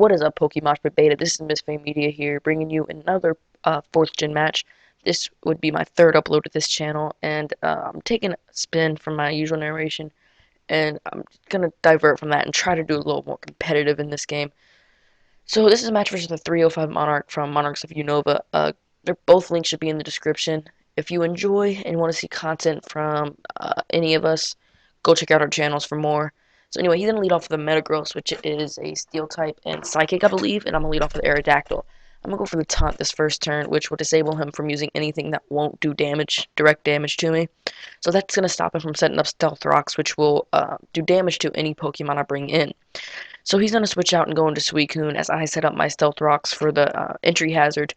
What is up, PokeMoshPitbeta? This is MistPhameMedia here, bringing you another 4th gen match. This would be my third upload to this channel, and I'm taking a spin from my usual narration, and I'm gonna divert from that and try to do a little more competitive in this game. So this is a match versus the 305 Monarch from MonarchsOfUnova. Their both links should be in the description. If you enjoy and want to see content from any of us, go check out our channels for more. So anyway, he's going to lead off with the Metagross, which is a Steel type and Psychic, I believe, and I'm going to lead off with Aerodactyl. I'm going to go for the Taunt this first turn, which will disable him from using anything that won't do damage, direct damage to me. So that's going to stop him from setting up Stealth Rocks, which will do damage to any Pokemon I bring in. So he's going to switch out and go into Suicune as I set up my Stealth Rocks for the entry hazard,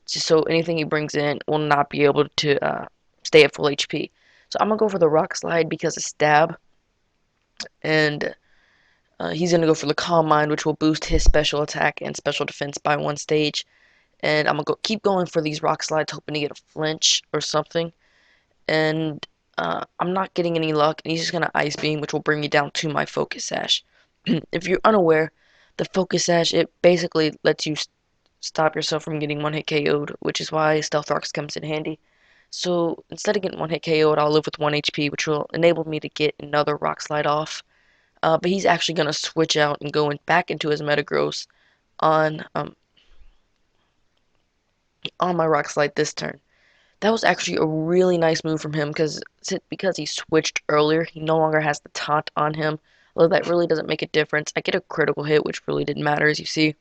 just so anything he brings in will not be able to stay at full HP. So I'm going to go for the Rock Slide because of Stab, and he's going to go for the Calm Mind, which will boost his special attack and special defense by 1 stage. And I'm going to keep going for these Rock Slides, hoping to get a flinch or something. And I'm not getting any luck, and he's just going to Ice Beam, which will bring me down to my Focus Sash. If you're unaware, the Focus Sash, it basically lets you stop yourself from getting 1-hit KO'd, which is why Stealth Rocks comes in handy. So instead of getting 1-hit KO'd, I'll live with 1 HP, which will enable me to get another Rock Slide off. But he's actually going to switch out and go back into his Metagross on my Rock Slide this turn. That was actually a really nice move from him because he switched earlier, he no longer has the taunt on him. Although that really doesn't make a difference. I get a critical hit, which really didn't matter, as you see.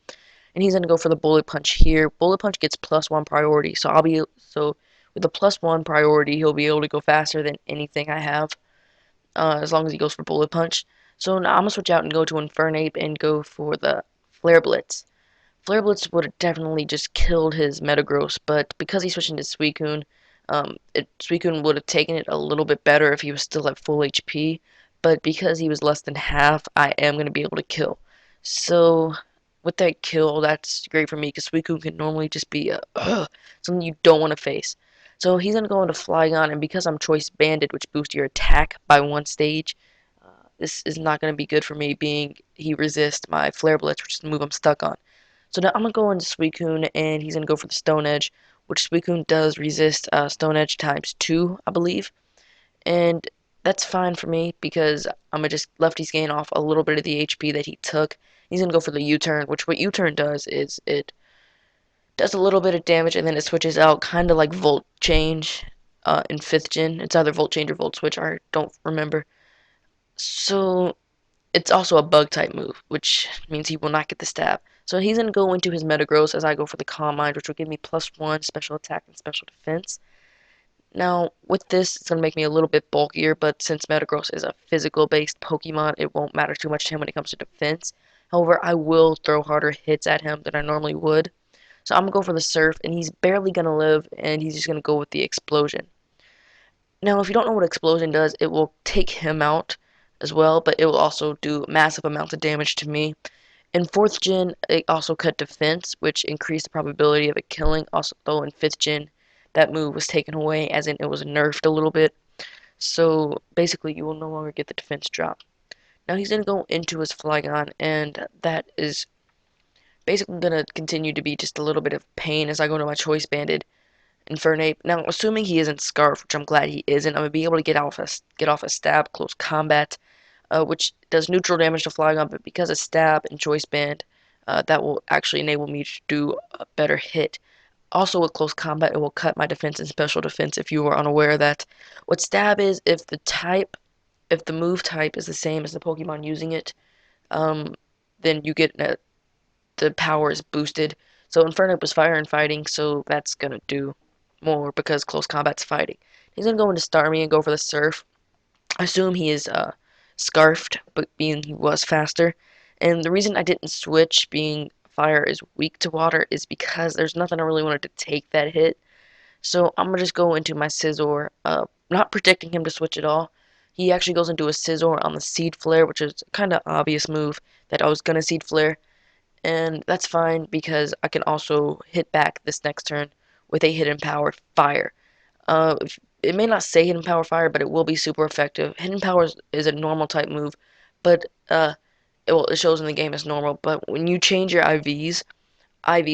And he's gonna go for the Bullet Punch here. Bullet Punch gets +1 priority, so with the +1 priority, he'll be able to go faster than anything I have, as long as he goes for Bullet Punch. So now I'm gonna switch out and go to Infernape and go for the Flare Blitz. Flare Blitz would have definitely just killed his Metagross, but because he switched into Suicune, Suicune would have taken it a little bit better if he was still at full HP, but because he was less than half, I am going to be able to kill. So, with that kill, that's great for me, because Suicune can normally just be something you don't want to face. So he's going to go into Flygon, and because I'm Choice Banded, which boosts your attack by 1 stage, this is not going to be good for me, being he resists my Flare Blitz, which is the move I'm stuck on. So now I'm going to go into Suicune, and he's going to go for the Stone Edge, which Suicune does resist Stone Edge ×2, I believe. And that's fine for me, because I'm going to just Lefty's gain off a little bit of the HP that he took. He's going to go for the U-turn, which what U-turn does is it does a little bit of damage, and then it switches out, kind of like Volt Change in 5th gen. It's either Volt Change or Volt Switch, I don't remember. So it's also a bug type move, which means he will not get the stab. So he's going to go into his Metagross as I go for the Calm Mind, which will give me +1 special attack and special defense. Now, with this, it's going to make me a little bit bulkier, but since Metagross is a physical-based Pokemon, it won't matter too much to him when it comes to defense. However, I will throw harder hits at him than I normally would. So I'm going to go for the Surf, and he's barely going to live, and he's just going to go with the Explosion. Now, if you don't know what Explosion does, it will take him out as well, but it will also do massive amounts of damage to me. In 4th gen, it also cut defense, which increased the probability of it killing. Also, though in 5th gen, that move was taken away, as in it was nerfed a little bit. So basically, you will no longer get the defense drop. Now he's going to go into his Flygon, and that is basically going to continue to be just a little bit of pain as I go to my Choice Banded Infernape. Now, assuming he isn't Scarf, which I'm glad he isn't, I'm going to be able to get off a Stab close combat, which does neutral damage to Flygon, but because of Stab and Choice Band, that will actually enable me to do a better hit. Also, with close combat, it will cut my defense and special defense, if you are unaware of that. What Stab is, if the move type is the same as the Pokemon using it, then you get the power is boosted. So Infernape was Fire and Fighting, so that's gonna do more because close combat's fighting. He's gonna go into Starmie and go for the Surf. I assume he is Scarfed, but being he was faster. And the reason I didn't switch, being Fire is weak to water, is because there's nothing I really wanted to take that hit. So I'm gonna just go into my Scizor, not predicting him to switch at all. He actually goes into a Scizor on the Seed Flare, which is kind of obvious move that I was gonna Seed Flare. And that's fine because I can also hit back this next turn with a Hidden Power Fire. It may not say Hidden Power Fire, but it will be super effective. Hidden Power is a normal type move, but well, it shows in the game as normal, but when you change your IVs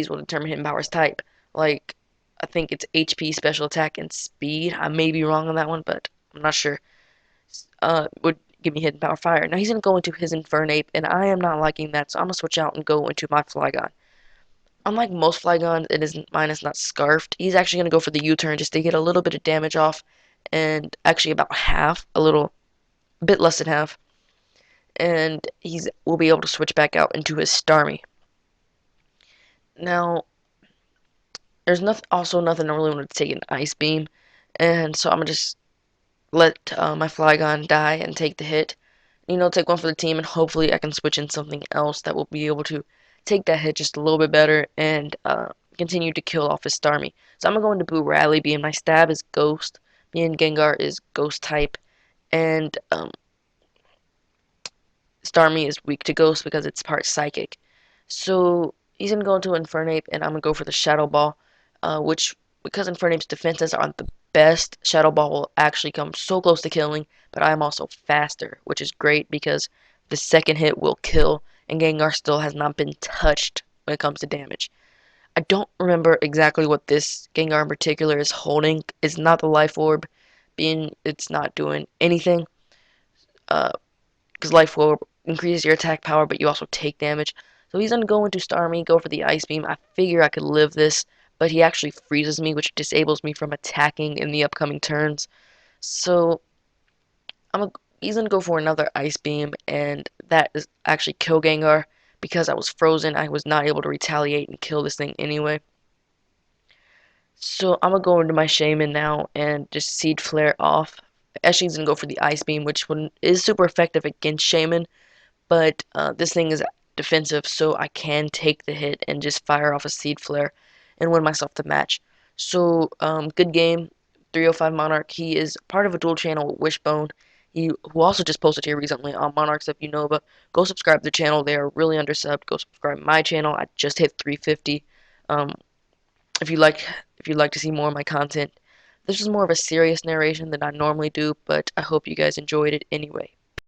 will determine hidden power's type. Like, I think it's HP, special attack, and speed. I may be wrong on that one, but I'm not sure. Would give me hidden power fire. Now he's gonna go into his Infernape, and I am not liking that, so I'm gonna switch out and go into my Flygon. Unlike most Flygons, mine is not scarfed. He's actually gonna go for the U-turn just to get a little bit of damage off, and actually about half, a bit less than half, and he's will be able to switch back out into his Starmie. Now there's also nothing I really want to take an Ice Beam, and so I'm gonna just let my Flygon die and take the hit. Take one for the team, and hopefully I can switch in something else that will be able to take that hit just a little bit better and continue to kill off his Starmie. So I'm gonna go into Boo Rally Beam. My stab is Ghost. Me and Gengar is Ghost type, and Starmie is weak to Ghost because it's part Psychic. So he's gonna go into Infernape, and I'm gonna go for the Shadow Ball, which because Infernape's defenses aren't the best, Shadow Ball will actually come so close to killing, but I'm also faster, which is great because the second hit will kill, and Gengar still has not been touched when it comes to damage. I don't remember exactly what this Gengar in particular is holding. It's not the Life Orb, being it's not doing anything. Uh, because Life Orb increases your attack power, but you also take damage. So he's gonna go into Starmie, go for the Ice Beam. I figure I could live this, but he actually freezes me, which disables me from attacking in the upcoming turns. So he's gonna go for another Ice Beam, and that is actually kill Gengar. Because I was frozen, I was not able to retaliate and kill this thing anyway. So I'm gonna go into my Shaman now and just Seed Flare off. Eshi's gonna go for the Ice Beam, which is super effective against Shaman, but this thing is defensive, so I can take the hit and just fire off a Seed Flare and win myself the match. So, good game. 305 Monarch. He is part of a dual channel with Wishbone. Who also just posted here recently on MonarchsOfUnova. Go subscribe to the channel. They are really undersubbed. Go subscribe to my channel. I just hit 350. Um, if you like if you'd like to see more of my content, this is more of a serious narration than I normally do, but I hope you guys enjoyed it anyway.